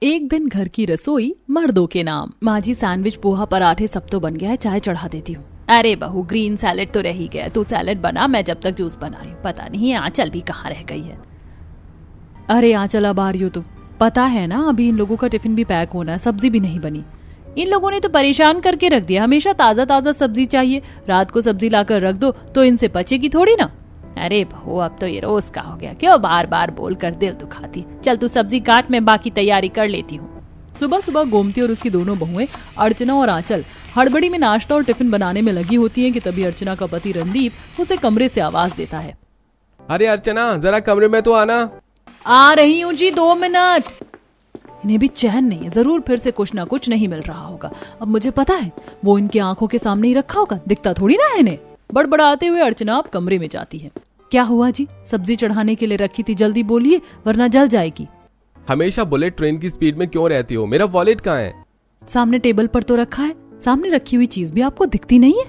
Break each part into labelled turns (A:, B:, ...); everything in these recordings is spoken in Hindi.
A: एक दिन घर की रसोई मर्दों के नाम। माँ जी सैंडविच, पोहा, पराठे सब तो बन गया है, चाय चढ़ा देती हूँ। अरे बहू, ग्रीन सैलेड तो रह ही गया, तू सैलेड बना, मैं जब तक जूस बना रही हूँ। पता नहीं आंचल भी कहाँ रह गई है। अरे आंचल, अब आ रही हो तुम? पता है ना, अभी इन लोगों का टिफिन भी पैक होना है, सब्जी भी नहीं बनी। इन लोगों ने तो परेशान करके रख दिया, हमेशा ताजा ताजा सब्जी चाहिए। रात को सब्जी लाकर रख दो तो इनसे पचेगी थोड़ी ना। अरे बहू, अब तो ये रोज का हो गया, क्यों बार बार बोल कर दिल दुखाती। चल तू सब्जी काट, मैं बाकी तैयारी कर लेती हूँ। सुबह सुबह गोमती और उसकी दोनों बहुएं अर्चना और आंचल हड़बड़ी में नाश्ता और टिफिन बनाने में लगी होती हैं कि तभी अर्चना का पति रणदीप उसे कमरे से आवाज देता है।
B: अरे अर्चना, जरा कमरे में तो आना।
A: आ रही हूँ जी, 2 मिनट। इन्हें भी चैन नहीं है, जरूर फिर से कुछ ना कुछ नहीं मिल रहा होगा। अब मुझे पता है, वो इनकी आंखों के सामने ही रखा होगा, दिखता थोड़ी ना है इन्हें। बड़बड़ाते हुए अर्चना अब कमरे में जाती है। क्या हुआ जी? सब्जी चढ़ाने के लिए रखी थी, जल्दी बोलिए वरना जल जाएगी।
B: हमेशा बुलेट ट्रेन की स्पीड में क्यों रहती हो? मेरा वॉलेट कहाँ है?
A: सामने टेबल पर तो रखा है। सामने रखी हुई चीज भी आपको दिखती नहीं है?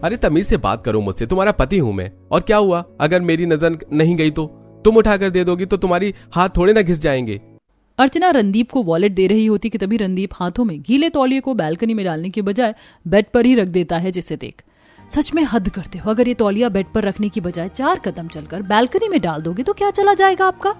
B: अरे तमीज से बात करो मुझसे, तुम्हारा पति हूँ मैं। और क्या हुआ, अगर मेरी नजर नहीं गई तो तुम उठाकर दे दोगी तो तुम्हारी हाथ थोड़े ना घिस जाएंगे।
A: अर्चना रणदीप को वॉलेट दे रही होती कि तभी रणदीप हाथों में गीले तौलिए को बालकनी में डालने के बजाय बेड पर ही रख देता है, जिसे देख सच में हद करते हो। अगर ये तौलिया बेड पर रखने की बजाय 4 कदम चलकर बालकनी में डाल दोगे तो क्या चला जाएगा आपका?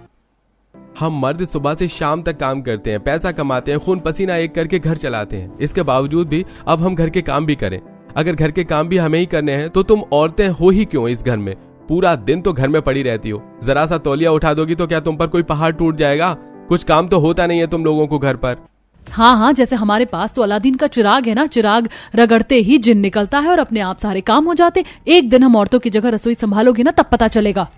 B: हम मर्द सुबह से शाम तक काम करते हैं, पैसा कमाते हैं, खून पसीना एक करके घर चलाते हैं। इसके बावजूद भी अब हम घर के काम भी करें। अगर घर के काम भी हमें ही करने हैं तो तुम औरतें हो ही क्यों इस घर में? पूरा दिन तो घर में पड़ी रहती हो, जरा सा तौलिया उठा दोगी तो क्या तुम पर कोई पहाड़ टूट जाएगा? कुछ काम तो होता नहीं है तुम लोगों को घर पर।
A: हाँ, जैसे हमारे पास तो अलादीन का चिराग है ना, चिराग रगड़ते ही जिन निकलता है और अपने आप सारे काम हो जाते। एक दिन हम औरतों की जगह रसोई संभालोगे ना, तब पता चलेगा।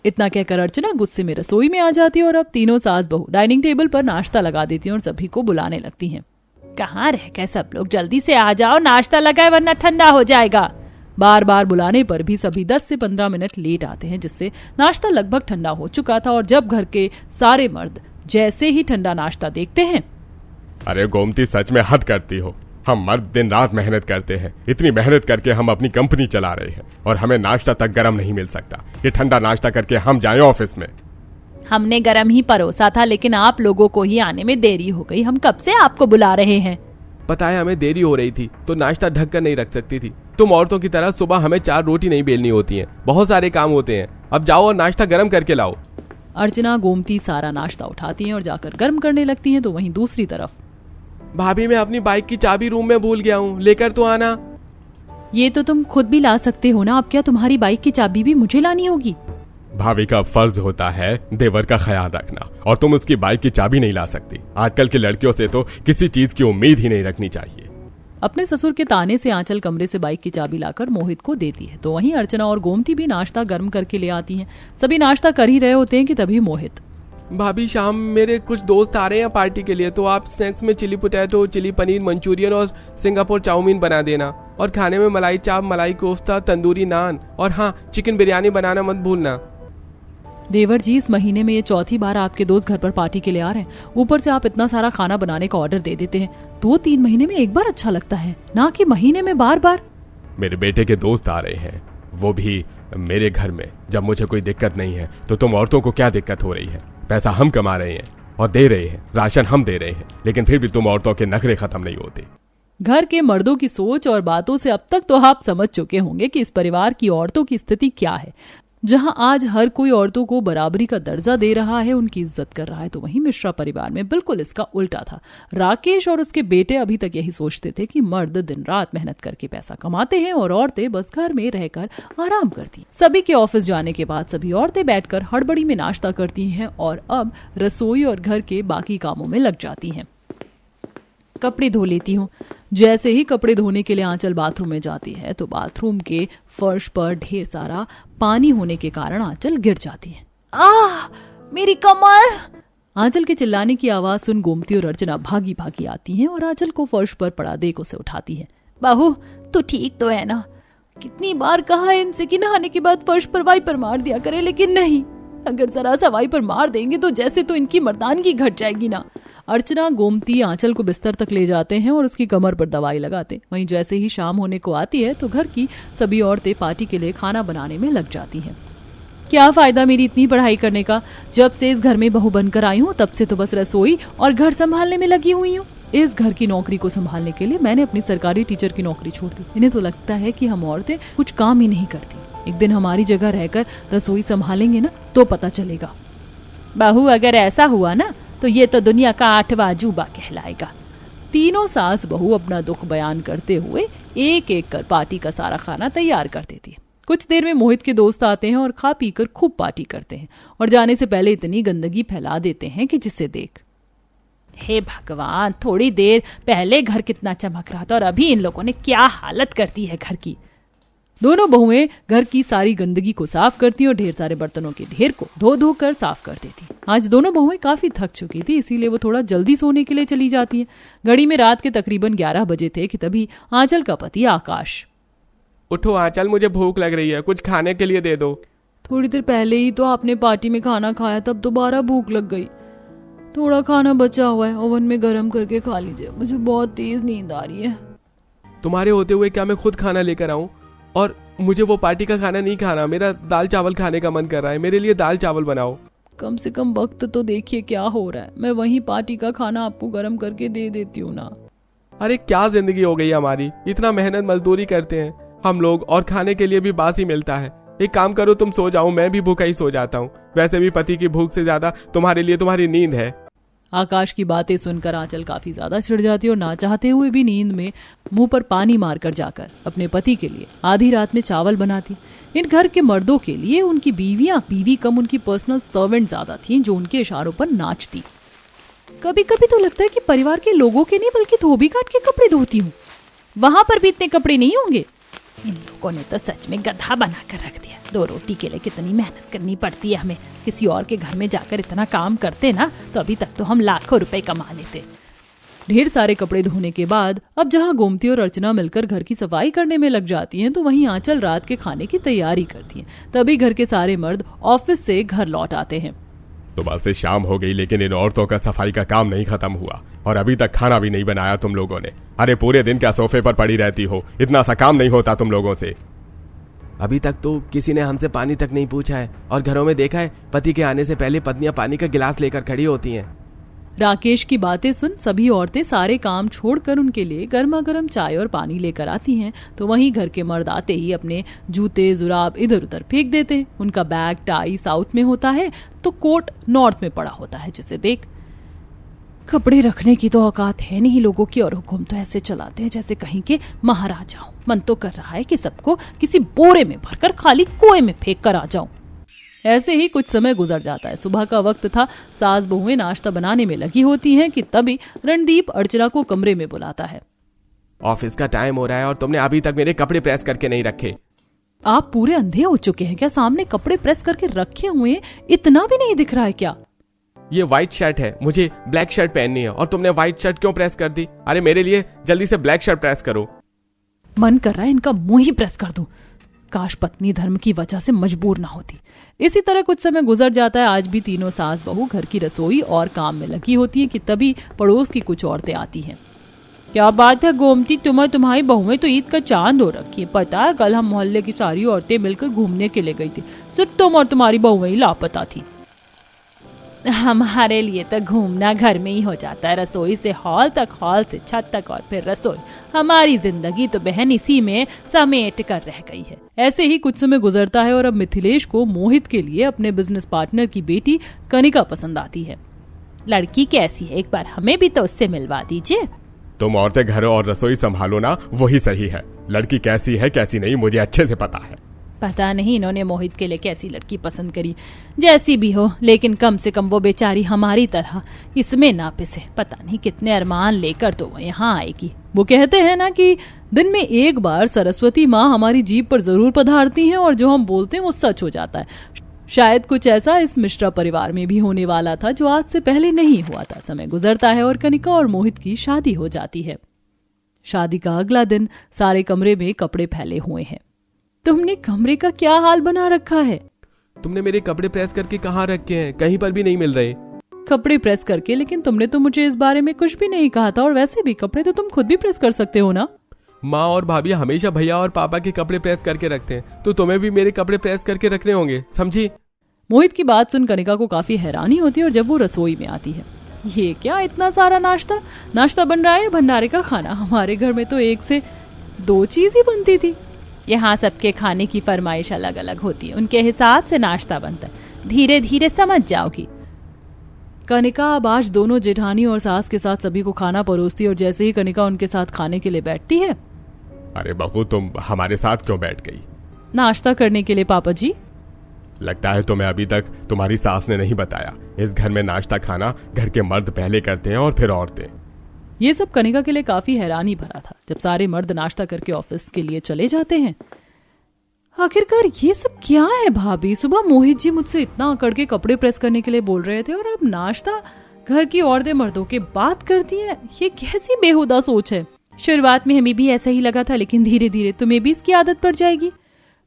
A: इतना कहकर अर्चना गुस्से में रसोई में आ जाती है और अब तीनों सास बहू डाइनिंग टेबल पर नाश्ता लगा देती हैं और सभी को बुलाने लगती हैं। कहाँ रह गए सब लोग? जल्दी से आ जाओ, नाश्ता लगाए वरना ठंडा हो जाएगा। बार बार बुलाने पर भी सभी 10 से 15 मिनट लेट आते हैं, जिससे नाश्ता लगभग ठंडा हो चुका था। और जब घर के सारे मर्द जैसे ही ठंडा नाश्ता देखते हैं,
C: अरे गोमती, सच में हद करती हो। हम मर्द दिन रात मेहनत करते हैं, इतनी मेहनत करके हम अपनी कंपनी चला रहे हैं और हमें नाश्ता तक गरम नहीं मिल सकता। ये ठंडा नाश्ता करके हम जाएं ऑफिस में।
A: हमने गरम ही परोसा था, लेकिन आप लोगों को ही आने में देरी हो गई। हम कब से आपको बुला रहे हैं।
B: पता है, हमें देरी हो रही थी तो नाश्ता ढक कर नहीं रख सकती थी। तुम औरतों की तरह सुबह हमें 4 रोटी नहीं बेलनी होती है, बहुत सारे काम होते हैं। अब जाओ और नाश्ता गर्म करके लाओ।
A: अर्चना गोमती सारा नाश्ता उठाती हैं और जाकर गर्म करने लगती हैं। तो वहीं दूसरी तरफ,
B: भाभी, मैं अपनी बाइक की चाबी रूम में भूल गया हूँ, लेकर तो आना।
A: ये तो तुम खुद भी ला सकते हो ना, अब क्या तुम्हारी बाइक की चाबी भी मुझे लानी होगी?
C: भाभी का फर्ज होता है देवर का ख्याल रखना, और तुम उसकी बाइक की चाबी नहीं ला सकती। आजकल की लड़कियों से तो किसी चीज की उम्मीद ही नहीं रखनी चाहिए।
A: अपने ससुर के ताने से आंचल कमरे से बाइक की चाबी लाकर मोहित को देती है। तो वहीं अर्चना और गोमती भी नाश्ता गर्म करके ले आती हैं। सभी नाश्ता कर ही रहे होते हैं कि तभी मोहित,
B: भाभी, शाम मेरे कुछ दोस्त आ रहे हैं पार्टी के लिए, तो आप स्नैक्स में chilli potato, chilli paneer, Manchurian और सिंगापुर चाउमीन बना देना। और खाने में मलाई चाप, मलाई कोफ्ता, तंदूरी नान और हाँ, चिकन बिरयानी बनाना मत भूलना।
A: देवर जी, इस महीने में ये 4थी बार आपके दोस्त घर पर पार्टी के लिए आ रहे हैं। ऊपर से आप इतना सारा खाना बनाने का ऑर्डर दे देते हैं। 2-3 महीने में एक बार अच्छा लगता है, ना कि महीने में बार बार।
C: मेरे बेटे के दोस्त आ रहे हैं, वो भी मेरे घर में। जब मुझे कोई दिक्कत नहीं है तो तुम औरतों को क्या दिक्कत हो रही है? पैसा हम कमा रहे हैं और दे रहे हैं, राशन हम दे रहे हैं, लेकिन फिर भी तुम औरतों के नखरे खत्म नहीं होते।
A: घर के मर्दों की सोच और बातों से अब तक तो आप समझ चुके होंगे कि इस परिवार की औरतों की स्थिति क्या है। जहां आज हर कोई औरतों को बराबरी का दर्जा दे रहा है, उनकी इज्जत कर रहा है, तो वहीं मिश्रा परिवार में बिल्कुल इसका उल्टा था। राकेश और उसके बेटे अभी तक यही सोचते थे कि मर्द दिन रात मेहनत करके पैसा कमाते हैं और औरतें बस घर में रहकर आराम करती। सभी के ऑफिस जाने के बाद सभी औरतें बैठकर हड़बड़ी में नाश्ता करती हैं और अब रसोई और घर के बाकी कामों में लग जाती हैं। कपड़े धो लेती हूँ। जैसे ही कपड़े धोने के लिए आंचल बाथरूम में जाती है तो बाथरूम के फर्श पर ढेर सारा पानी होने के कारण आंचल गिर जाती है। मेरी कमर! आंचल के चिल्लाने की आवाज सुन गोमती और अर्चना भागी भागी आती हैं और आंचल को फर्श पर पड़ा देख उसे उठाती है। बहू, तू ठीक तो है ना? कितनी बार कहा है इनसे कि नहाने के बाद फर्श पर वाइपर मार दिया करे, लेकिन नहीं। अगर जरा सा वाइपर मार देंगे तो जैसे तो इनकी मर्दानगी घट जाएगी ना। अर्चना गोमती आंचल को बिस्तर तक ले जाते हैं और उसकी कमर पर दवाई लगाते। वहीं जैसे ही शाम होने को आती है तो घर की सभी औरतें पार्टी के लिए खाना बनाने में लग जाती हैं। क्या फायदा मेरी इतनी पढ़ाई करने का? जब से इस घर में बहू बनकर आई हूँ तब से तो बस रसोई और घर संभालने में लगी हुई हूँ। इस घर की नौकरी को संभालने के लिए मैंने अपनी सरकारी टीचर की नौकरी छोड़ दी। इन्हें तो लगता है कि हम औरतें कुछ काम ही नहीं करती। एक दिन हमारी जगह रहकर रसोई संभालेंगे ना तो पता चलेगा।
D: बहू अगर ऐसा हुआ ना तो ये तो दुनिया का 8वां अजूबा कहलाएगा।
A: तीनों सास बहू अपना दुख बयान करते हुए एक एक कर पार्टी का सारा खाना तैयार कर देती है। कुछ देर में मोहित के दोस्त आते हैं और खा पीकर खूब पार्टी करते हैं और जाने से पहले इतनी गंदगी फैला देते हैं कि जिसे देख,
D: हे भगवान, थोड़ी देर पहले घर कितना चमक रहा था और अभी इन लोगों ने क्या हालत कर दी है घर की।
A: दोनों बहुएं घर की सारी गंदगी को साफ करती और ढेर सारे बर्तनों के ढेर को धो धो कर साफ कर देती। आज दोनों बहुएं काफी थक चुकी थी, इसीलिए वो थोड़ा जल्दी सोने के लिए चली जाती है। घड़ी में रात के तकरीबन 11 बजे थे कि तभी आंचल का पति आकाश,
B: उठो आंचल, मुझे भूख लग रही है, कुछ खाने के लिए दे दो।
A: थोड़ी देर पहले ही तो आपने पार्टी में खाना खाया, तब दोबारा भूख लग गई। थोड़ा खाना बचा हुआ है, ओवन में गर्म करके खा लीजिए, मुझे बहुत तेज नींद आ रही है।
B: तुम्हारे होते हुए क्या मैं खुद खाना लेकर आऊं? और मुझे वो पार्टी का खाना नहीं खाना, मेरा दाल चावल खाने का मन कर रहा है, मेरे लिए दाल चावल बनाओ।
A: कम से कम वक्त तो देखिए क्या हो रहा है, मैं वहीं पार्टी का खाना आपको गर्म करके दे देती हूँ ना।
B: अरे क्या जिंदगी हो गई हमारी, इतना मेहनत मजदूरी करते हैं हम लोग और खाने के लिए भी बासी मिलता है। एक काम करो, तुम सो जाओ, मैं भी भूखा ही सो जाता हूँ। वैसे भी पति की भूख से ज्यादा तुम्हारे लिए तुम्हारी नींद है।
A: आकाश की बातें सुनकर आंचल काफी ज्यादा चिढ़ जाती और ना चाहते हुए भी नींद में मुंह पर पानी मारकर जाकर अपने पति के लिए आधी रात में चावल बनाती। इन घर के मर्दों के लिए उनकी बीवी कम उनकी पर्सनल सर्वेंट ज्यादा थी, जो उनके इशारों पर नाचती। कभी कभी तो लगता है कि परिवार के लोगों के नहीं बल्कि धोबी काट के कपड़े धोती हूँ।
D: वहां पर भी इतने कपड़े नहीं होंगे। इन लोगों ने तो सच में गधा बना कर रख दिया। 2 रोटी के लिए कितनी मेहनत करनी पड़ती है हमें। किसी और के घर में जाकर इतना काम करते ना तो अभी तक तो हम लाखों रुपए कमा लेते।
A: ढेर सारे कपड़े धोने के बाद अब जहाँ गोमती और अर्चना मिलकर घर की सफाई करने में लग जाती हैं, तो वहीं आंचल रात के खाने की तैयारी करती है। तभी घर के सारे मर्द ऑफिस से घर लौट आते हैं।
C: सुबह से शाम हो गई लेकिन इन औरतों का सफाई का काम नहीं खत्म हुआ और अभी तक खाना भी नहीं बनाया तुम लोगों ने। अरे पूरे दिन क्या सोफे पर पड़ी रहती हो, इतना सा काम नहीं होता तुम लोगों से।
B: अभी तक तो किसी ने हमसे पानी तक नहीं पूछा है और घरों में देखा है पति के आने से पहले पत्नियां पानी का गिलास लेकर खड़ी होती हैं।
A: राकेश की बातें सुन सभी औरतें सारे काम छोड़कर उनके लिए गर्मा गर्म चाय और पानी लेकर आती हैं। तो वहीं घर के मर्द आते ही अपने जूते जुराब इधर उधर फेंक देते हैं। उनका बैग टाई साउथ में होता है तो कोट नॉर्थ में पड़ा होता है, जिसे देख कपड़े रखने की तो औकात है नहीं लोगों की, और हुक्म तो ऐसे चलाते हैं जैसे कहीं के महाराजा हो। मन तो कर रहा है कि सबको किसी बोरे में भरकर खाली कुएं में फेंक कर आ जाऊं। ऐसे ही कुछ समय गुजर जाता है। सुबह का वक्त था, सास बहुएं नाश्ता बनाने में लगी होती हैं कि तभी रणदीप अर्चना को कमरे में बुलाता है।
B: ऑफिस का टाइम हो रहा है और तुमने अभी तक मेरे कपड़े प्रेस करके नहीं रखे।
A: आप पूरे अंधे हो चुके हैं क्या? सामने कपड़े प्रेस करके रखे हुए हैं, इतना भी नहीं दिख रहा है क्या?
B: ये व्हाइट शर्ट है, मुझे ब्लैक शर्ट पहननी है और तुमने व्हाइट शर्ट क्यों प्रेस कर दी? अरे मेरे लिए जल्दी से ब्लैक शर्ट प्रेस करो।
A: मन कर रहा है इनका मुंह ही प्रेस कर दूं। काश पत्नी धर्म की वजह से मजबूर ना होती। इसी तरह कुछ समय गुजर जाता है। आज भी तीनों सास बहू घर की रसोई और काम में लगी होती हैं कि तभी पड़ोस की कुछ औरतें आती हैं।
D: क्या बात है गोमती, तुम्हारी बहुएं तो ईद का चांद हो रखी है। पता है कल हम मोहल्ले की सारी औरतें मिलकर घूमने के लिए गई थी, सिर्फ तुम और तुम्हारी बहुएं ही लापता थी। हमारे लिए तो घूमना घर में ही हो जाता है, रसोई से हॉल तक, हॉल से छत तक और फिर रसोई। हमारी जिंदगी तो बहन इसी में समेट कर रह गई है।
A: ऐसे ही कुछ समय गुजरता है और अब मिथिलेश को मोहित के लिए अपने बिजनेस पार्टनर की बेटी कनिका पसंद आती है।
D: लड़की कैसी है, एक बार हमें भी तो उससे मिलवा दीजिए।
C: तुम औरतें घर और रसोई संभालो ना, वही सही है। लड़की कैसी है कैसी नहीं मुझे अच्छे से पता है।
D: पता नहीं इन्होंने मोहित के लिए कैसी लड़की पसंद करी। जैसी भी हो, लेकिन कम से कम वो बेचारी हमारी तरह इसमें ना पिसे। पता नहीं कितने अरमान लेकर तो वो यहाँ आएगी।
A: वो कहते हैं ना कि दिन में एक बार सरस्वती माँ हमारी जीभ पर जरूर पधारती हैं और जो हम बोलते हैं वो सच हो जाता है। शायद कुछ ऐसा इस मिश्रा परिवार में भी होने वाला था, जो आज से पहले नहीं हुआ था। समय गुजरता है और कनिका और मोहित की शादी हो जाती है। शादी का अगला दिन सारे कमरे में कपड़े फैले हुए हैं। तुमने कमरे का क्या हाल बना रखा है?
B: तुमने मेरे कपड़े प्रेस करके कहाँ रखे हैं? कहीं पर भी नहीं मिल रहे।
A: कपड़े प्रेस करके? लेकिन तुमने तो मुझे इस बारे में कुछ भी नहीं कहा था, और वैसे भी कपड़े तो तुम खुद भी प्रेस कर सकते हो ना।
B: माँ और भाभी हमेशा भैया और पापा के कपड़े प्रेस करके रखते हैं, तो तुम्हें भी मेरे कपड़े प्रेस करके रखने होंगे, समझी?
A: मोहित की बात सुन कनिका को काफी हैरानी होती है और जब वो रसोई में आती है, ये क्या इतना सारा नाश्ता बन रहा है, भंडारे का खाना? हमारे घर में तो 1 से 2 चीज ही बनती थी।
D: यहाँ सबके खाने की फरमाइश अलग अलग होती है, उनके हिसाब से नाश्ता बनता है, धीरे धीरे समझ जाओगी।
A: कनिका अब आज दोनों जेठानी और सास के साथ सभी को खाना परोसती है और जैसे ही कनिका उनके साथ खाने के लिए बैठती है,
C: अरे बहू तुम हमारे साथ क्यों बैठ गई?
A: नाश्ता करने के लिए पापा जी।
C: लगता है तुम्हें अभी तक तुम्हारी सास ने नहीं बताया, इस घर में नाश्ता खाना घर के मर्द पहले करते हैं और फिर औरतें।
A: ये सब कनिका के लिए काफी हैरानी भरा था। जब सारे मर्द नाश्ता करके ऑफिस के लिए चले जाते हैं, आखिरकार ये सब क्या है भाभी? सुबह मोहित जी मुझसे इतना अकड़ के कपड़े प्रेस करने के लिए बोल रहे थे और अब नाश्ता घर की औरतें मर्दों के बात करती हैं। ये कैसी बेहुदा सोच है?
D: शुरुआत में हमें भी ऐसा ही लगा था, लेकिन धीरे धीरे तुम्हें भी इसकी आदत पड़ जाएगी।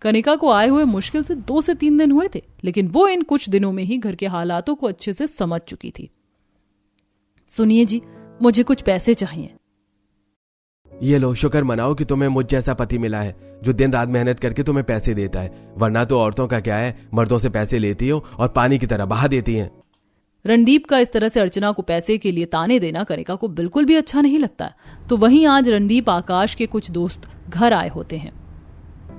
A: कनिका को आए हुए मुश्किल से 2 से 3 दिन हुए थे, लेकिन वो इन कुछ दिनों में ही घर के हालातों को अच्छे से समझ चुकी थी। सुनिए जी, मुझे कुछ पैसे चाहिए।
B: ये लो, शुक्र मनाओ कि तुम्हें मुझ जैसा पति मिला है जो दिन रात मेहनत करके तुम्हें पैसे देता है, वरना तो औरतों का क्या है, मर्दों से पैसे लेती हो और पानी की तरह बहा देती हैं।
A: रणदीप का इस तरह से अर्चना को पैसे के लिए ताने देना कनिका को बिल्कुल भी अच्छा नहीं लगता। तो वहीं आज रणदीप आकाश के कुछ दोस्त घर आए होते हैं।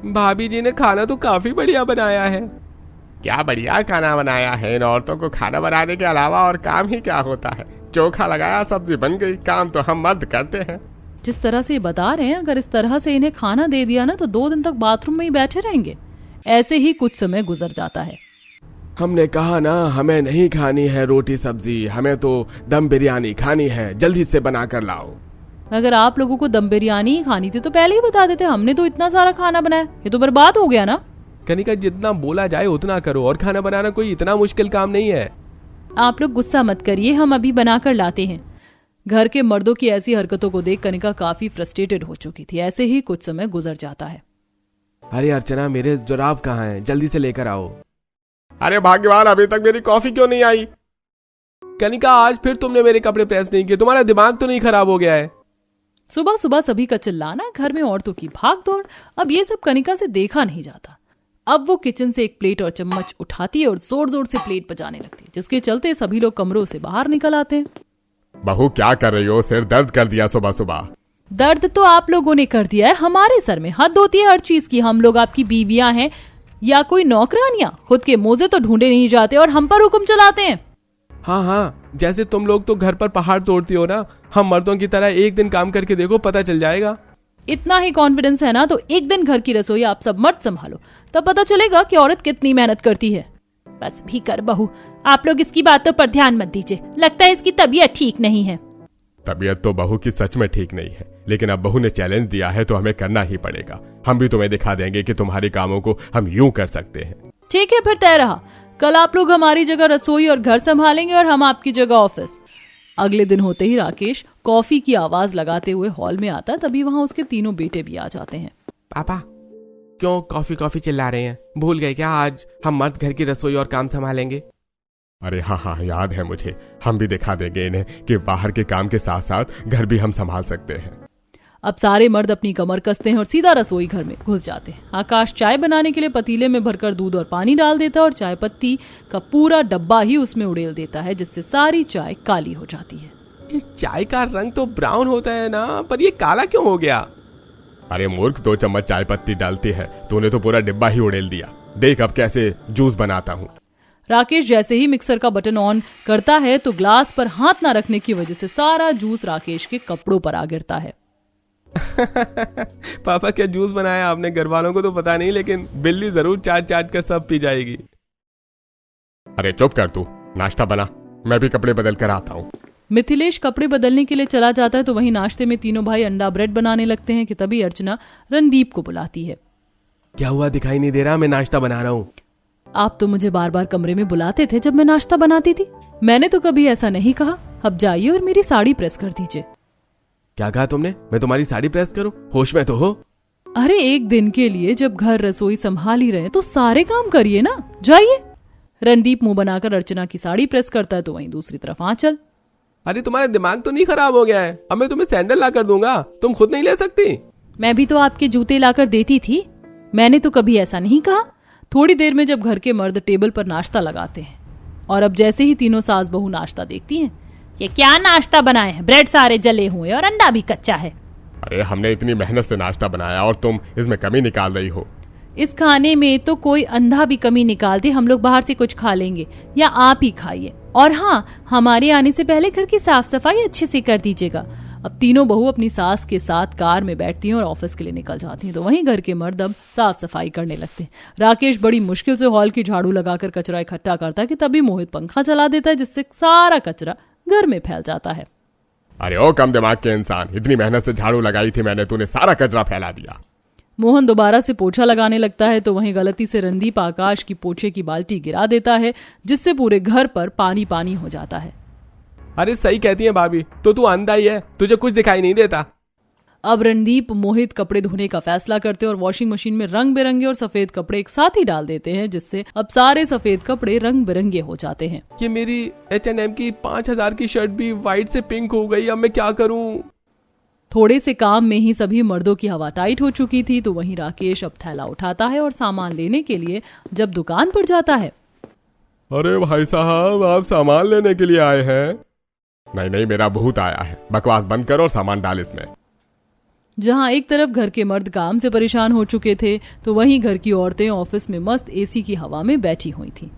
B: भाभी जी ने खाना तो काफी बढ़िया बनाया है।
C: क्या बढ़िया खाना बनाया है, इन औरतों को खाना बनाने के अलावा और काम ही क्या होता है? चोखा लगाया, सब्जी बन गई, काम तो हम मर्द करते हैं।
A: जिस तरह से ये बता रहे हैं, अगर इस तरह से इन्हें खाना दे दिया ना तो 2 दिन तक बाथरूम में ही बैठे रहेंगे। ऐसे ही कुछ समय गुजर जाता है।
C: हमने कहा ना, हमें नहीं खानी है रोटी सब्जी, हमें तो दम बिरयानी खानी है, जल्दी से बना कर लाओ।
A: अगर आप लोगों को दम बिरयानी ही खानी थी तो पहले ही बता देते, हमने तो इतना सारा खाना बनाया, ये तो बर्बाद हो गया ना।
B: कनिका, जितना बोला जाए उतना करो, और खाना बनाना कोई इतना मुश्किल काम नहीं है।
D: आप लोग गुस्सा मत करिए, हम अभी बना कर लाते हैं।
A: घर के मर्दों की ऐसी हरकतों को देख कनिका काफी फ्रस्ट्रेटेड हो चुकी थी। ऐसे ही कुछ समय गुजर जाता है।
B: अरे अर्चना, मेरे जुराब कहाँ हैं? जल्दी से लेकर आओ।
C: अरे भाग्यवान, अभी तक मेरी कॉफी क्यों नहीं आई?
B: कनिका, आज फिर तुमने मेरे कपड़े प्रेस नहीं किए, तुम्हारा दिमाग तो नहीं खराब हो गया है?
A: सुबह सुबह सभी का चिल्लाना, घर में औरतों की भाग दौड़, अब ये सब कनिका से देखा नहीं जाता। अब वो किचन से एक प्लेट और चम्मच उठाती है और जोर जोर से प्लेट बजाने लगती है, जिसके चलते सभी लोग कमरों से बाहर निकल आते हैं।
C: बहू क्या कर रही हो? सिर दर्द कर दिया सुबह सुबह।
D: दर्द तो आप लोगों ने कर दिया है, हमारे सर में हद होती है हर चीज की। हम लोग आपकी बीवियां हैं या कोई नौकरानियां? खुद के मोजे तो ढूंढे नहीं जाते और हम पर हुक्म चलाते हैं।
B: हाँ, जैसे तुम लोग तो घर पर पहाड़ तोड़ती हो ना, हम मर्दों की तरह एक दिन काम करके देखो, पता चल जाएगा।
A: इतना ही कॉन्फिडेंस है ना तो एक दिन घर की रसोई आप सब मर्द संभालो, तब पता चलेगा कि औरत कितनी मेहनत करती है।
D: बस भी कर बहू, आप लोग इसकी बातों पर ध्यान मत दीजिए, लगता है इसकी तबीयत ठीक नहीं है।
C: तबीयत तो बहू की सच में ठीक नहीं है, लेकिन अब बहू ने चैलेंज दिया है तो हमें करना ही पड़ेगा। हम भी तुम्हें दिखा देंगे कि तुम्हारे कामों को हम यूं कर सकते हैं।
A: ठीक है, फिर तय रहा। कल आप लोग हमारी जगह रसोई और घर संभालेंगे और हम आपकी जगह ऑफिस। अगले दिन होते ही राकेश कॉफी की आवाज लगाते हुए हॉल में आता, तभी वहां उसके तीनों बेटे भी आ जाते हैं।
B: पापा, क्यों कॉफी कॉफी चिल्ला रहे हैं? भूल गए क्या आज हम मर्द घर की रसोई और काम संभालेंगे?
C: अरे हाँ, याद है मुझे। हम भी दिखा देंगे इन्हें कि बाहर के काम के साथ साथ घर भी हम संभाल सकते हैं।
A: अब सारे मर्द अपनी कमर कसते हैं और सीधा रसोई घर में घुस जाते हैं। आकाश चाय बनाने के लिए पतीले में भरकर दूध और पानी डाल देता है और चाय पत्ती का पूरा डब्बा ही उसमें उड़ेल देता है, जिससे सारी चाय काली हो जाती है।
B: इस चाय का रंग तो ब्राउन होता है ना, पर ये काला क्यों हो गया?
C: अरे मूर्ख, 2 चम्मच चाय पत्ती डालती है, तूने तो पूरा डिब्बा ही उड़ेल दिया। देख अब कैसे जूस बनाता हूँ।
A: राकेश जैसे ही मिक्सर का बटन ऑन करता है तो ग्लास पर हाथ न रखने की वजह से सारा जूस राकेश के कपड़ों पर आ गिरता है।
B: पापा, क्या जूस बनाया आपने? घर वालों को तो पता नहीं, लेकिन बिल्ली जरूर चाट चाट कर सब पी जाएगी।
C: अरे चुप कर तू, नाश्ता बना, मैं भी कपड़े बदल कर आता हूँ।
A: मिथिलेश कपड़े बदलने के लिए चला जाता है तो वहीं नाश्ते में तीनों भाई अंडा ब्रेड बनाने लगते हैं कि तभी अर्चना रणदीप को बुलाती है।
B: क्या हुआ, दिखाई नहीं दे रहा? मैं नाश्ता बना रहा हूँ।
A: आप तो मुझे बार बार कमरे में बुलाते थे जब मैं नाश्ता बनाती थी। मैंने तो कभी ऐसा नहीं कहा। अब जाइए और मेरी साड़ी प्रेस कर दीजिए।
B: क्या कहा तुमने? मैं तुम्हारी साड़ी प्रेस करूं? होश में तो हो?
A: अरे एक दिन के लिए जब घर रसोई संभाल ही रहे तो सारे काम करिए ना, जाइए। रणदीप मुंह बनाकर अर्चना की साड़ी प्रेस करता है तो वहीं दूसरी तरफ आंचल।
B: अरे तुम्हारा दिमाग तो नहीं खराब हो गया है? अब मैं तुम्हें सैंडल ला कर दूंगा, तुम खुद नहीं ले सकती?
A: मैं भी तो आपके जूते लाकर देती थी, मैंने तो कभी ऐसा नहीं कहा। थोड़ी देर में जब घर के मर्द टेबल पर नाश्ता लगाते हैं और अब जैसे ही तीनों सास बहू नाश्ता देखती हैं,
D: ये क्या नाश्ता बनाए हैं, ब्रेड सारे जले हुए और अंडा भी कच्चा है।
C: अरे हमने इतनी मेहनत से नाश्ता बनाया और तुम इसमें कमी निकाल रही हो।
A: इस खाने में तो कोई अंधा भी कमी निकाल दे, हम लोग बाहर से कुछ खा लेंगे या आप ही खाइए। और हाँ, हमारे आने से पहले घर की साफ सफाई अच्छे से कर दीजिएगा। अब तीनों बहू अपनी सास के साथ कार में बैठती हैं और ऑफिस के लिए निकल जाती हैं। तो वहीं घर के मर्द अब साफ सफाई करने लगते हैं। राकेश बड़ी मुश्किल से हॉल की झाड़ू लगाकर कचरा इकट्ठा करता है कि तभी मोहित पंखा चला देता है, जिससे सारा कचरा घर में फैल जाता है।
C: अरे ओ कम दिमाग के इंसान, इतनी मेहनत से झाड़ू लगाई थी मैंने, तूने सारा कचरा फैला दिया।
A: मोहन दोबारा से पोछा लगाने लगता है तो वहीं गलती से रणदीप आकाश की पोछे की बाल्टी गिरा देता है, जिससे पूरे घर पर पानी पानी हो जाता है।
B: अरे सही कहती है भाभी, तो तू अंधा ही है, तुझे कुछ दिखाई नहीं देता।
A: अब रणदीप मोहित कपड़े धोने का फैसला करते हैं और वॉशिंग मशीन में रंग बिरंगे और सफेद कपड़े एक साथ ही डाल देते हैं, जिससे अब सारे सफेद कपड़े रंग बिरंगे हो जाते हैं।
B: ये मेरी H&M की 5,000 की शर्ट भी व्हाइट से पिंक हो गई, अब मैं क्या करूं?
A: थोड़े से काम में ही सभी मर्दों की हवा टाइट हो चुकी थी। तो वहीं राकेश अब थैला उठाता है और सामान लेने के लिए जब दुकान पर जाता है।
C: अरे भाई साहब, आप सामान लेने के लिए आए हैं? नहीं, मेरा भूत आया है। बकवास बंद करो और सामान डाल इसमें।
A: जहां एक तरफ घर के मर्द काम से परेशान हो चुके थे तो वहीं घर की औरतें ऑफिस में मस्त एसी की हवा में बैठी हुई थी।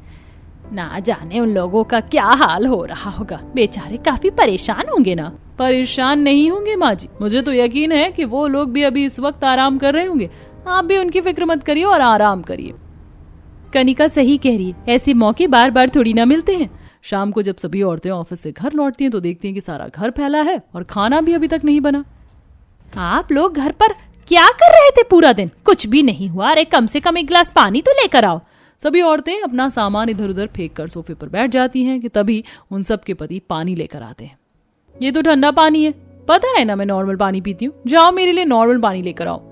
D: ना जाने उन लोगों का क्या हाल हो रहा होगा, बेचारे काफी परेशान होंगे ना।
A: परेशान नहीं होंगे माँ जी, मुझे तो यकीन है कि वो लोग भी अभी इस वक्त आराम कर रहे होंगे। आप भी उनकी फिक्र मत करिए और आराम करिए।
D: कनिका सही कह रही है, ऐसे मौके बार बार थोड़ी ना मिलते हैं।
A: शाम को जब सभी औरतें ऑफिस से घर लौटती हैं तो देखती हैं कि सारा घर फैला है और खाना भी अभी तक नहीं बना।
D: आप लोग घर पर क्या कर रहे थे पूरा दिन? कुछ भी नहीं हुआ। अरे कम से कम एक गिलास पानी तो लेकर आओ।
A: सभी औरतें अपना सामान इधर उधर फेंक कर सोफे पर बैठ जाती हैं कि तभी उन सब के पति पानी लेकर आते हैं। ये तो ठंडा पानी है, पता है ना मैं नॉर्मल पानी पीती हूँ, जाओ मेरे लिए नॉर्मल पानी लेकर आओ।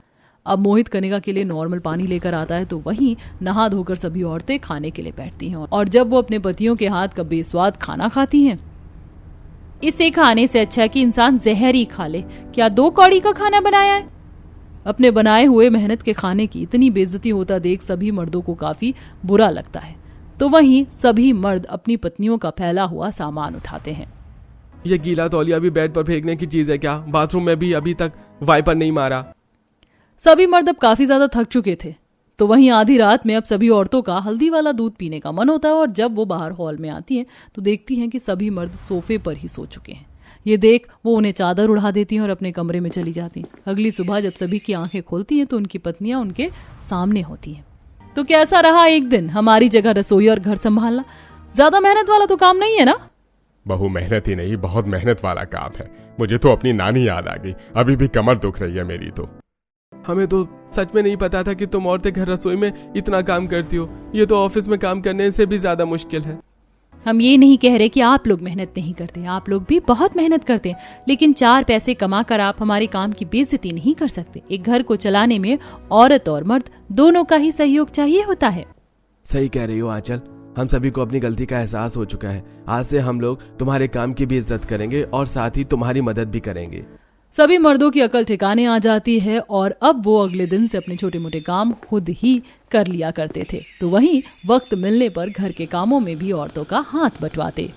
A: अब मोहित कनिका के लिए नॉर्मल पानी लेकर आता है तो वहीं नहा धोकर सभी औरतें खाने के लिए बैठती हैं। और जब वो अपने पतियों के हाथ का बेस्वाद खाना खाती हैं,
D: इसे खाने से अच्छा कि इंसान जहर ही खा ले। क्या 2 कौड़ी का खाना बनाया है?
A: अपने बनाए हुए मेहनत के खाने की इतनी बेइज्जती होता देख सभी मर्दों को काफी बुरा लगता है। तो वहीं सभी मर्द अपनी पत्नियों का फैला हुआ सामान उठाते हैं।
B: ये गीला तौलिया भी बेड पर फेंकने की चीज है क्या? बाथरूम में भी अभी तक वाइपर नहीं मारा।
A: सभी मर्द अब काफी ज्यादा थक चुके थे। तो वहीं आधी रात में अब सभी औरतों का हल्दी वाला दूध पीने का मन होता है और जब वो बाहर हॉल में आती हैं तो देखती हैं कि सभी मर्द सोफे पर ही सो चुके हैं। ये देख वो उन्हें चादर उड़ा देती हैं और अपने कमरे में चली जाती हैं। अगली सुबह जब सभी की आंखें खोलती हैं तो उनकी पत्नियां उनके सामने होती हैं। तो कैसा रहा एक दिन हमारी जगह रसोई और घर संभालना? ज्यादा मेहनत वाला तो काम नहीं है ना?
C: बहु मेहनत ही नहीं, बहुत मेहनत वाला काम है। मुझे तो अपनी नानी याद आ गई, अभी भी कमर दुख रही है मेरी तो।
B: हमें तो सच में नहीं पता था कि तुम औरतें घर रसोई में इतना काम करती हो। ये तो ऑफिस में काम करने से भी ज्यादा मुश्किल है।
D: हम ये नहीं कह रहे कि आप लोग मेहनत नहीं करते, आप लोग भी बहुत मेहनत करते हैं, लेकिन 4 पैसे कमा कर आप हमारे काम की बेइज्जती नहीं कर सकते। एक घर को चलाने में औरत और मर्द दोनों का ही सहयोग चाहिए होता है।
B: सही कह रही हो आंचल, हम सभी को अपनी गलती का एहसास हो चुका है। आज से हम लोग तुम्हारे काम की भी इज्जत करेंगे और साथ ही तुम्हारी मदद भी करेंगे।
A: सभी मर्दों की अकल ठिकाने आ जाती है और अब वो अगले दिन से अपने छोटे मोटे काम खुद ही कर लिया करते थे। तो वहीं वक्त मिलने पर घर के कामों में भी औरतों का हाथ बंटवाते।